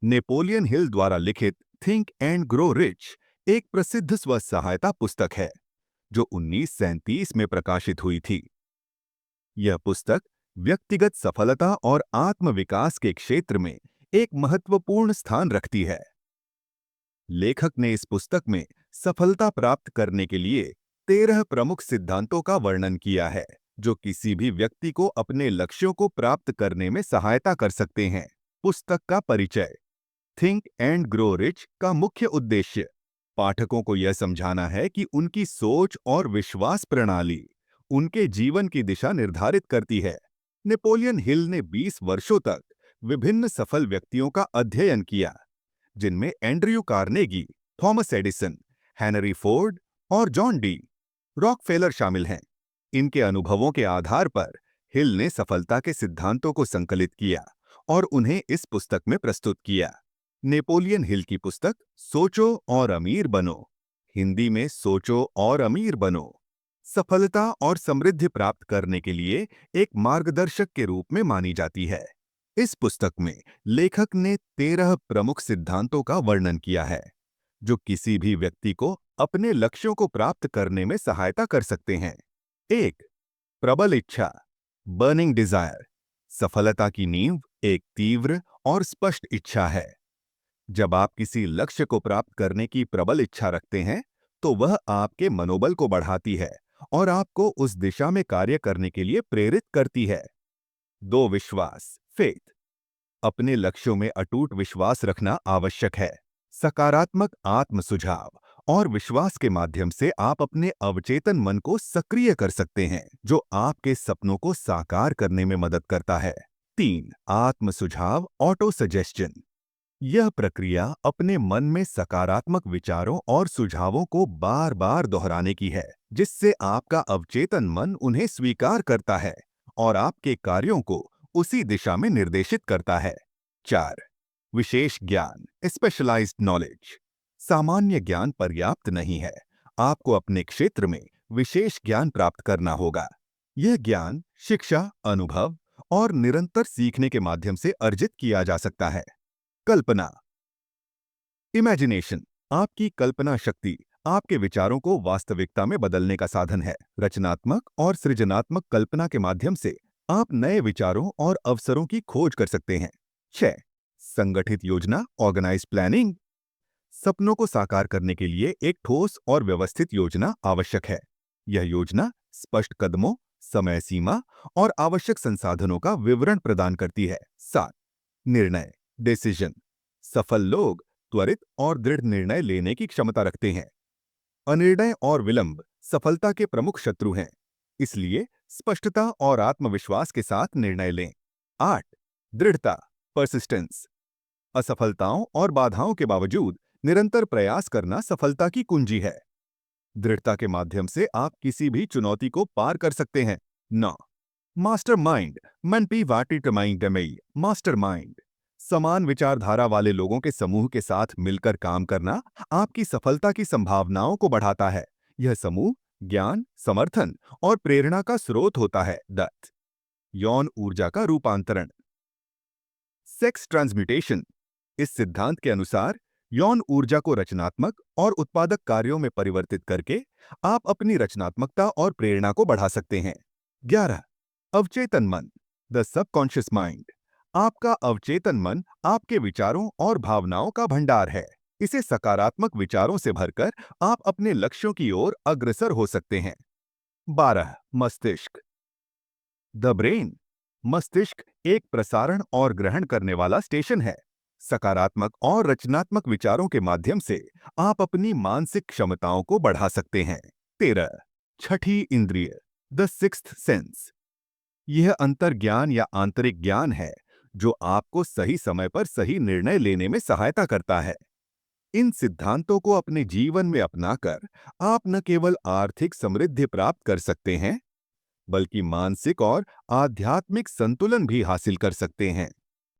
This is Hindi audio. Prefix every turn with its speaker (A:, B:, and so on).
A: नेपोलियन हिल द्वारा लिखित थिंक एंड ग्रो रिच एक प्रसिद्ध स्व सहायता पुस्तक है जो 1937 में प्रकाशित हुई थी। यह पुस्तक व्यक्तिगत सफलता और आत्मविकास के क्षेत्र में एक महत्वपूर्ण स्थान रखती है। लेखक ने इस पुस्तक में सफलता प्राप्त करने के लिए 13 प्रमुख सिद्धांतों का वर्णन किया है जो किसी भी व्यक्ति को अपने लक्ष्यों को प्राप्त करने में सहायता कर सकते हैं। पुस्तक का परिचय। थिंक एंड ग्रो रिच का मुख्य उद्देश्य पाठकों को यह समझाना है कि उनकी सोच और विश्वास प्रणाली उनके जीवन की दिशा निर्धारित करती है। नेपोलियन हिल ने 20 वर्षों तक विभिन्न सफल व्यक्तियों का अध्ययन किया, जिनमें Andrew Carnegie, Thomas Edison, Henry Ford और जॉन डी रॉकफेलर शामिल हैं। इनके अनुभवों के आधार पर हिल ने सफलता के सिद्धांतों को संकलित किया और उन्हें इस पुस्तक में प्रस्तुत किया। नेपोलियन हिल की पुस्तक सोचो और अमीर बनो, हिंदी में सोचो और अमीर बनो, सफलता और समृद्धि प्राप्त करने के लिए एक मार्गदर्शक के रूप में मानी जाती है। इस पुस्तक में लेखक ने 13 प्रमुख सिद्धांतों का वर्णन किया है जो किसी भी व्यक्ति को अपने लक्ष्यों को प्राप्त करने में सहायता कर सकते हैं। 1. प्रबल इच्छा, बर्निंग डिजायर। सफलता की नींव एक तीव्र और स्पष्ट इच्छा है। जब आप किसी लक्ष्य को प्राप्त करने की प्रबल इच्छा रखते हैं, तो वह आपके मनोबल को बढ़ाती है और आपको उस दिशा में कार्य करने के लिए प्रेरित करती है। 2. विश्वास, फेथ। अपने लक्ष्यों में अटूट विश्वास रखना आवश्यक है। सकारात्मक आत्म सुझाव और विश्वास के माध्यम से आप अपने अवचेतन मन को सक्रिय कर सकते हैं, जो आपके सपनों को साकार करने में मदद करता है। 3. आत्म सुझाव, ऑटो सजेशन। यह प्रक्रिया अपने मन में सकारात्मक विचारों और सुझावों को बार बार दोहराने की है, जिससे आपका अवचेतन मन उन्हें स्वीकार करता है और आपके कार्यों को उसी दिशा में निर्देशित करता है। 4. विशेष ज्ञान, स्पेशलाइज्ड नॉलेज। सामान्य ज्ञान पर्याप्त नहीं है, आपको अपने क्षेत्र में विशेष ज्ञान प्राप्त करना होगा। यह ज्ञान शिक्षा, अनुभव और निरंतर सीखने के माध्यम से अर्जित किया जा सकता है। कल्पना, इमेजिनेशन। आपकी कल्पना शक्ति आपके विचारों को वास्तविकता में बदलने का साधन है। रचनात्मक और सृजनात्मक कल्पना के माध्यम से आप नए विचारों और अवसरों की खोज कर सकते हैं। 6. संगठित योजना, ऑर्गेनाइज्ड प्लानिंग। सपनों को साकार करने के लिए एक ठोस और व्यवस्थित योजना आवश्यक है। यह योजना स्पष्ट कदमों, समय सीमा और आवश्यक संसाधनों का विवरण प्रदान करती है। 7. निर्णय, डिसीजन। सफल लोग त्वरित और दृढ़ निर्णय लेने की क्षमता रखते हैं। अनिर्णय और विलंब सफलता के प्रमुख शत्रु हैं, इसलिए स्पष्टता और आत्मविश्वास के साथ निर्णय लें। 8. दृढ़ता, परसिस्टेंस। असफलताओं और बाधाओं के बावजूद निरंतर प्रयास करना सफलता की कुंजी है। दृढ़ता के माध्यम से आप किसी भी चुनौती को पार कर सकते हैं। 9. मास्टरमाइंड, मनपी वाटी टमाई डमई। मास्टरमाइंड समान विचारधारा वाले लोगों के समूह के साथ मिलकर काम करना आपकी सफलता की संभावनाओं को बढ़ाता है। यह समूह ज्ञान, समर्थन और प्रेरणा का स्रोत होता है। दत्त यौन ऊर्जा का रूपांतरण, सेक्स ट्रांसम्यूटेशन। इस सिद्धांत के अनुसार यौन ऊर्जा को रचनात्मक और उत्पादक कार्यों में परिवर्तित करके आप अपनी रचनात्मकता और प्रेरणा को बढ़ा सकते हैं। 11. अवचेतन मन, द सबकॉन्शियस माइंड। आपका अवचेतन मन आपके विचारों और भावनाओं का भंडार है। इसे सकारात्मक विचारों से भरकर आप अपने लक्ष्यों की ओर अग्रसर हो सकते हैं। 12. मस्तिष्क, द ब्रेन। मस्तिष्क एक प्रसारण और ग्रहण करने वाला स्टेशन है। सकारात्मक और रचनात्मक विचारों के माध्यम से आप अपनी मानसिक क्षमताओं को बढ़ा सकते हैं। 13. छठी इंद्रिय, द सिक्स्थ सेंस। यह अंतर्ज्ञान या आंतरिक ज्ञान है जो आपको सही समय पर सही निर्णय लेने में सहायता करता है। इन सिद्धांतों को अपने जीवन में अपनाकर आप न केवल आर्थिक समृद्धि प्राप्त कर सकते हैं, बल्कि मानसिक और आध्यात्मिक संतुलन भी हासिल कर सकते हैं।